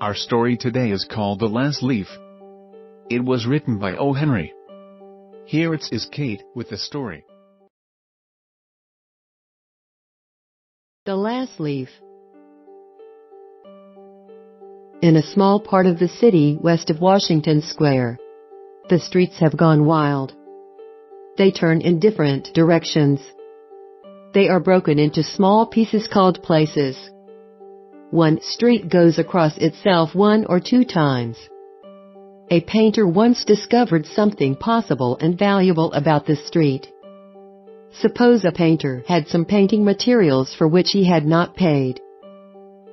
Our story today is called The Last Leaf. It was written by O. Henry. Here is Kate with the story. The Last Leaf. In a small part of the city west of Washington Square, the streets have gone wild. They turn in different directions. They are broken into small pieces called places. One street goes across itself 1 or 2 times. A painter once discovered something possible and valuable about this street. Suppose a painter had some painting materials for which he had not paid.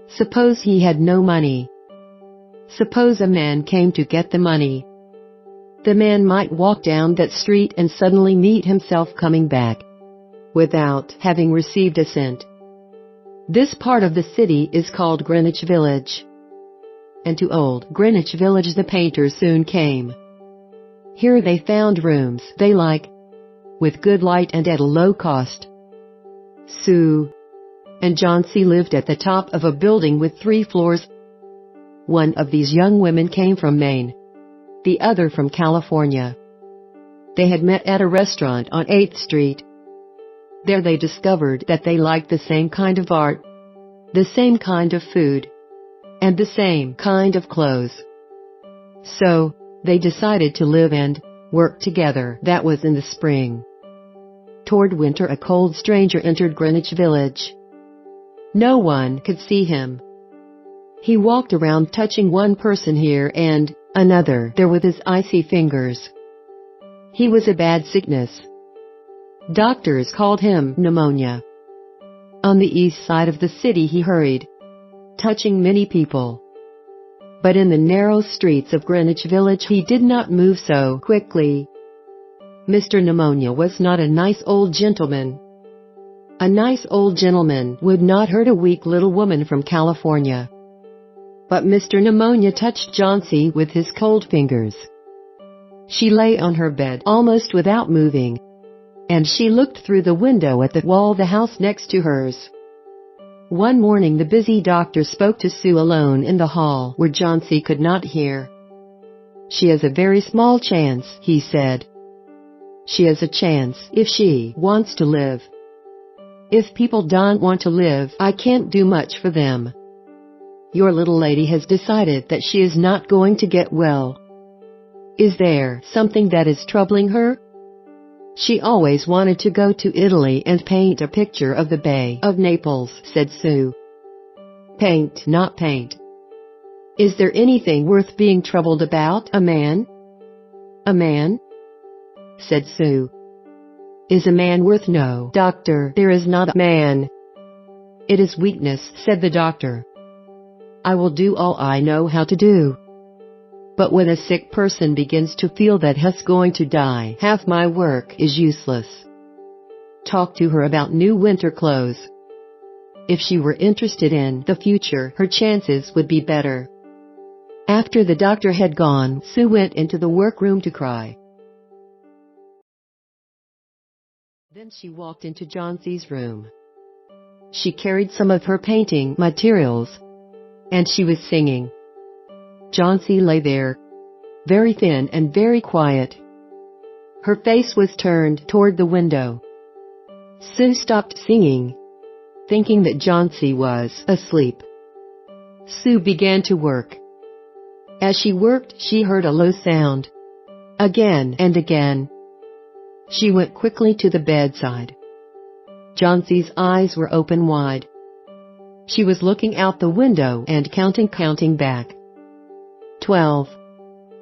Suppose he had no money. Suppose a man came to get the money. The man might walk down that street and suddenly meet himself coming back, without having received a cent. This part of the city is called Greenwich Village. And to old Greenwich Village the painter soon came. Here they found rooms they like, with good light and at a low cost. Sue and John C. lived at the top of a building with 3 floors. One of these young women came from Maine, the other from California. They had met at a restaurant on 8th Street. There they discovered that they liked the same kind of art, the same kind of food, and the same kind of clothes. So, they decided to live and work together. That was in the spring. Toward winter, a cold stranger entered Greenwich Village. No one could see him. He walked around touching one person here and another there with his icy fingers. He was a bad sickness. Doctors called him pneumonia. On the east side of the city he hurried, touching many people. But in the narrow streets of Greenwich Village he did not move so quickly. Mr. Pneumonia was not a nice old gentleman. A nice old gentleman would not hurt a weak little woman from California. But Mr. Pneumonia touched Johnsy with his cold fingers. She lay on her bed almost without moving, and she looked through the window at the wall of the house next to hers. One morning the busy doctor spoke to Sue alone in the hall where Johnsy could not hear. "She has a very small chance," he said. "She has a chance if she wants to live. If people don't want to live, I can't do much for them. Your little lady has decided that she is not going to get well. Is there something that is troubling her?" "She always wanted to go to Italy and paint a picture of the Bay of Naples," said Sue. "Paint, not paint. Is there anything worth being troubled about? A man?" "A man?" said Sue. "Is a man worth? No, doctor, there is not a man." "It is weakness," said the doctor. "I will do all I know how to do. But when a sick person begins to feel that he's going to die, half my work is useless. Talk to her about new winter clothes. If she were interested in the future, her chances would be better." After the doctor had gone, Sue went into the workroom to cry. Then she walked into Johnsy's room. She carried some of her painting materials, and she was singing. Johnsy lay there, very thin and very quiet. Her face was turned toward the window. Sue stopped singing, thinking that Johnsy was asleep. Sue began to work. As she worked, she heard a low sound. Again and again. She went quickly to the bedside. Johnsy's eyes were open wide. She was looking out the window and counting back. 12,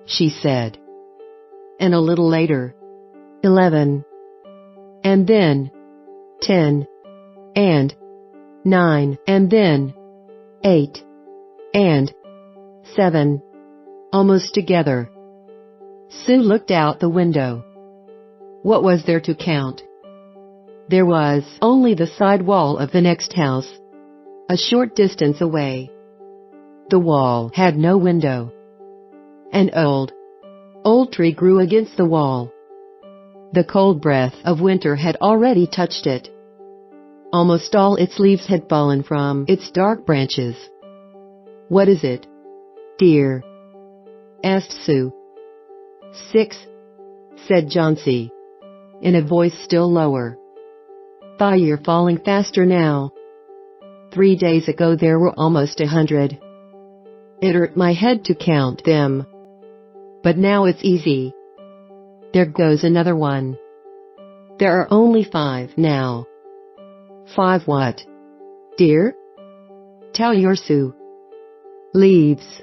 she said. And a little later, 11. And then, 10. And 9. And then, 8. And 7. Almost together. Sue looked out the window. What was there to count? There was only the side wall of the next house, a short distance away. The wall had no window. An old tree grew against the wall. The cold breath of winter had already touched it. Almost all its leaves had fallen from its dark branches. "What is it?" dear?" asked Sue. 6, said Johnsy, in a voice still lower. "Thought you're falling faster now. 3 days ago there were almost 100. It hurt my head to count them. But now it's easy. There goes another one. There are only 5 now." "5 what, dear?" "Tell your Sue." "Leaves.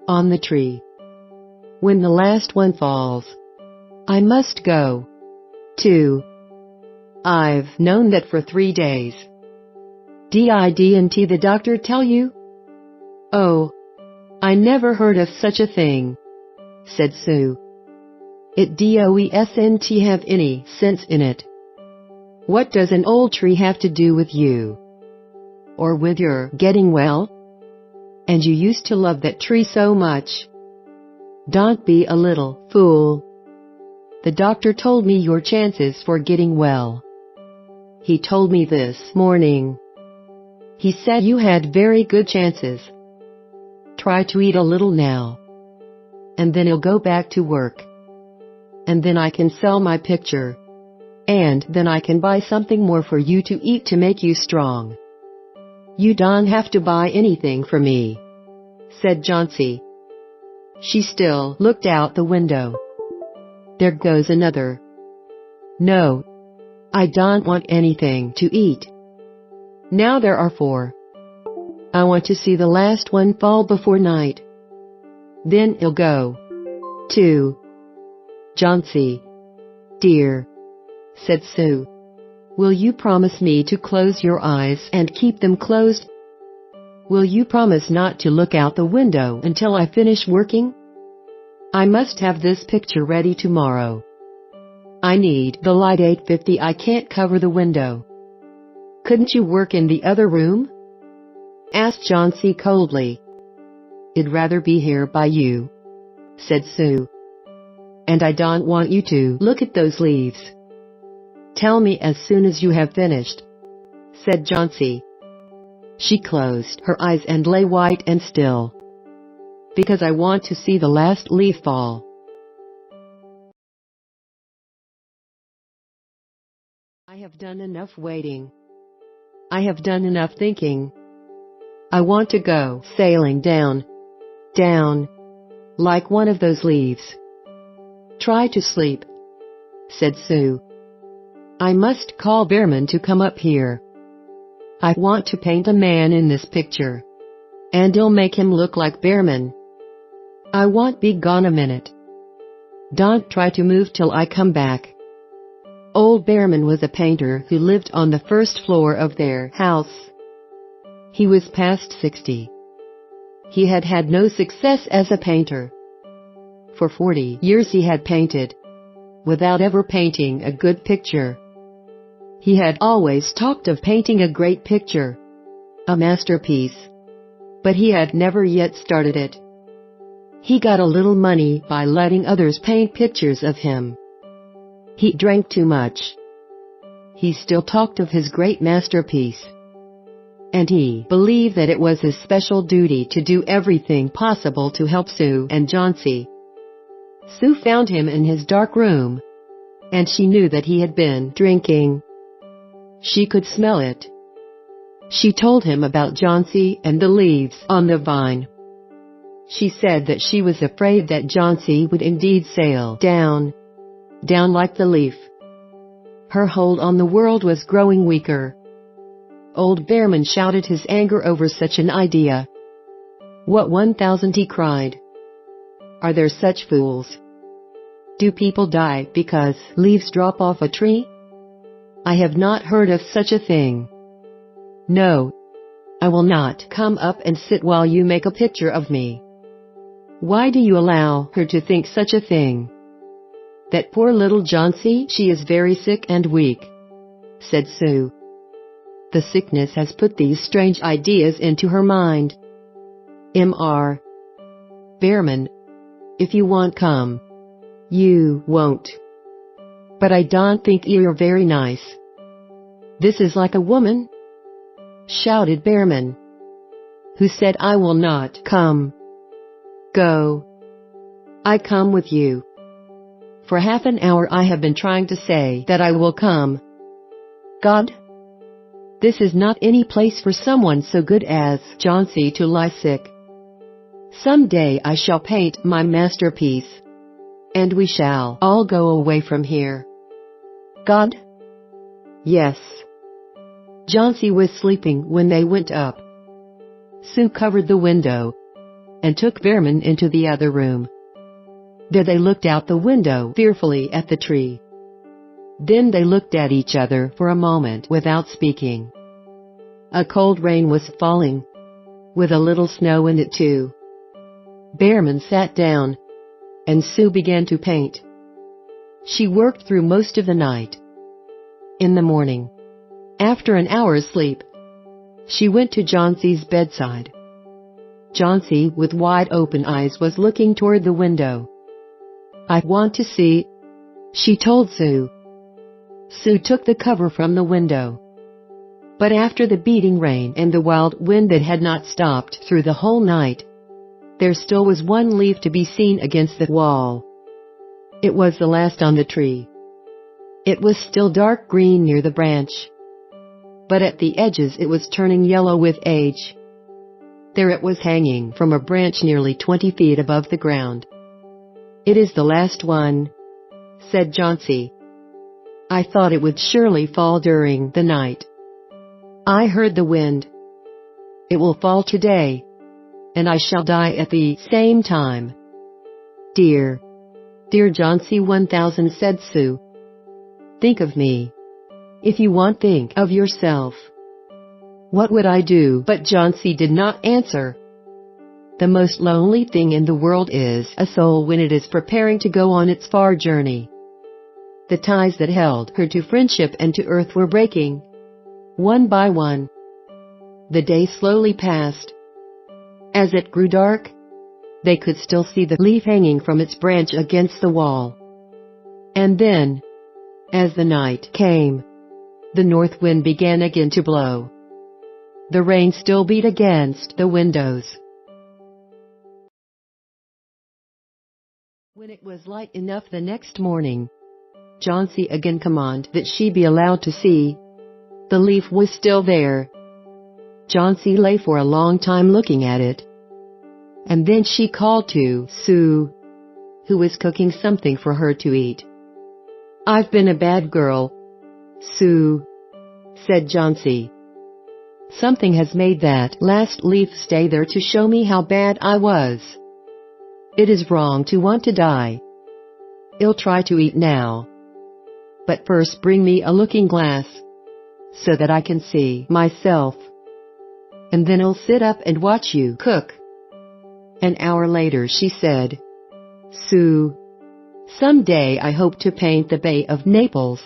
On the tree. When the last one falls, I must go, too. I've known that for 3 days." "Didn't the doctor tell you?" "Oh, I never heard of such a thing," said Sue. "It doesn't have any sense in it. What does an old tree have to do with you? Or with your getting well? And you used to love that tree so much." "Don't be a little fool. The doctor told me your chances for getting well. He told me this morning. He said you had very good chances. Try to eat a little now. And then you'll go back to work. And then I can sell my picture. And then I can buy something more for you to eat to make you strong." "You don't have to buy anything for me," said Johnsy. She still looked out the window. "There goes another. No, I don't want anything to eat. Now there are 4. I want to see the last one fall before night. Then it'll go, too." "Johnsy, dear," said Sue, "will you promise me to close your eyes and keep them closed? Will you promise not to look out the window until I finish working? I must have this picture ready tomorrow. I need the light 8:50. I can't cover the window." "Couldn't you work in the other room?" asked Johnsy coldly. "I'd rather be here by you," said Sue. "And I don't want you to look at those leaves." "Tell me as soon as you have finished," said Johnsy. She closed her eyes and lay white and still. "Because I want to see the last leaf fall." "I have done enough waiting. I have done enough thinking. I want to go sailing down, down, like one of those leaves." "Try to sleep," said Sue. "I must call Behrman to come up here. I want to paint a man in this picture, and I'll make him look like Behrman. I won't be gone a minute. Don't try to move till I come back." Old Behrman was a painter who lived on the first floor of their house. He was past 60. He had had no success as a painter. For 40 years he had painted, without ever painting a good picture. He had always talked of painting a great picture, a masterpiece, but he had never yet started it. He got a little money by letting others paint pictures of him. He drank too much. He still talked of his great masterpiece. And he believed that it was his special duty to do everything possible to help Sue and Johnsy. Sue found him in his dark room, and she knew that he had been drinking. She could smell it. She told him about Johnsy and the leaves on the vine. She said that she was afraid that Johnsy would indeed sail down, down like the leaf. Her hold on the world was growing weaker. Old Behrman shouted his anger over such an idea. "What 1,000?" he cried. "Are there such fools? Do people die because leaves drop off a tree? I have not heard of such a thing. No, I will not come up and sit while you make a picture of me. Why do you allow her to think such a thing?" "That poor little Johnsy, she is very sick and weak," said Sue. "The sickness has put these strange ideas into her mind. Mr. Behrman, if you won't come, you won't. But I don't think you're very nice." "This is like a woman," shouted Behrman. "Who said I will not come?" Go. I come with you. For half an hour I have been trying to say that I will come. God? This is not any place for someone so good as Johnsy to lie sick. Some day I shall paint my masterpiece, and we shall all go away from here. God? Yes. Johnsy was sleeping when they went up. Sue covered the window and took Behrman into the other room. There they looked out the window fearfully at the tree. Then they looked at each other for a moment without speaking. A cold rain was falling, with a little snow in it too. Behrman sat down, and Sue began to paint. She worked through most of the night. In the morning, after an hour's sleep, she went to Johnsy's bedside. Johnsy, with wide open eyes, was looking toward the window. I want to see, she told Sue. Sue took the cover from the window. But after the beating rain and the wild wind that had not stopped through the whole night, there still was one leaf to be seen against the wall. It was the last on the tree. It was still dark green near the branch, but at the edges it was turning yellow with age. There it was hanging from a branch nearly 20 feet above the ground. It is the last one, said Johnsy. I thought it would surely fall during the night. I heard the wind. It will fall today, and I shall die at the same time. Dear, dear Johnsy 1000, said Sue. Think of me. If you want, think of yourself. What would I do? But Johnsy did not answer. The most lonely thing in the world is a soul when it is preparing to go on its far journey. The ties that held her to friendship and to earth were breaking, one by one. The day slowly passed. As it grew dark, they could still see the leaf hanging from its branch against the wall. And then, as the night came, the north wind began again to blow. The rain still beat against the windows. When it was light enough the next morning, Johnsy again commanded that she be allowed to see. The leaf was still there. Johnsy lay for a long time looking at it. And then she called to Sue, who was cooking something for her to eat. I've been a bad girl, Sue, said Johnsy. Something has made that last leaf stay there to show me how bad I was. It is wrong to want to die. I'll try to eat now. But first bring me a looking glass, so that I can see myself. And then I'll sit up and watch you cook. An hour later she said, Sue, someday I hope to paint the Bay of Naples.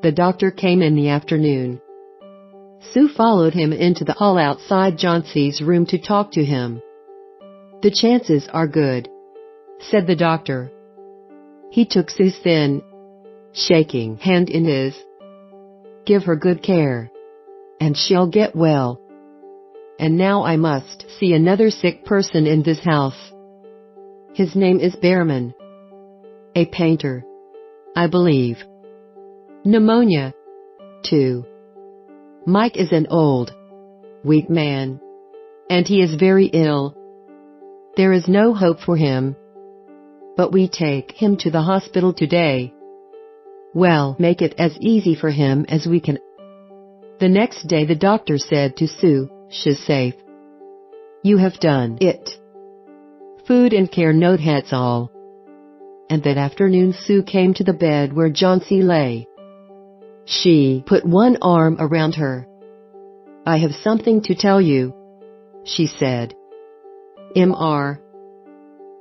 The doctor came in the afternoon. Sue followed him into the hall outside Johnsy's room to talk to him. The chances are good, said the doctor. He took Sue's thin, shaking hand in his. Give her good care, and she'll get well. And now I must see another sick person in this house. His name is Behrman. A painter, I believe. Pneumonia, too. Mike is an old, weak man, and he is very ill. There is no hope for him. But we take him to the hospital today. Well, make it as easy for him as we can. The next day the doctor said to Sue, she's safe. You have done it. Food and care, no that's all. And that afternoon Sue came to the bed where Johnsy lay. She put one arm around her. I have something to tell you, she said. Mr.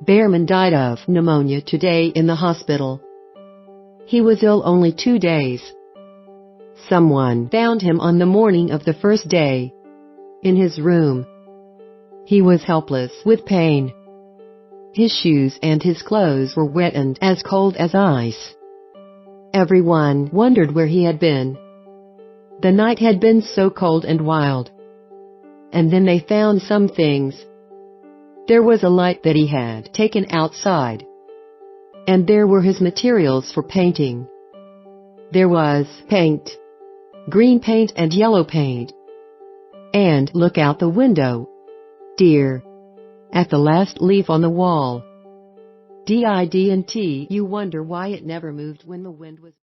Behrman died of pneumonia today in the hospital. He was ill only 2 days. Someone found him on the morning of the first day, in his room. He was helpless with pain. His shoes and his clothes were wet and as cold as ice. Everyone wondered where he had been. The night had been so cold and wild. And then they found some things. There was a light that he had taken outside, and there were his materials for painting. There was paint, green paint and yellow paint. And look out the window, dear, at the last leaf on the wall. Didn't you wonder why it never moved when the wind was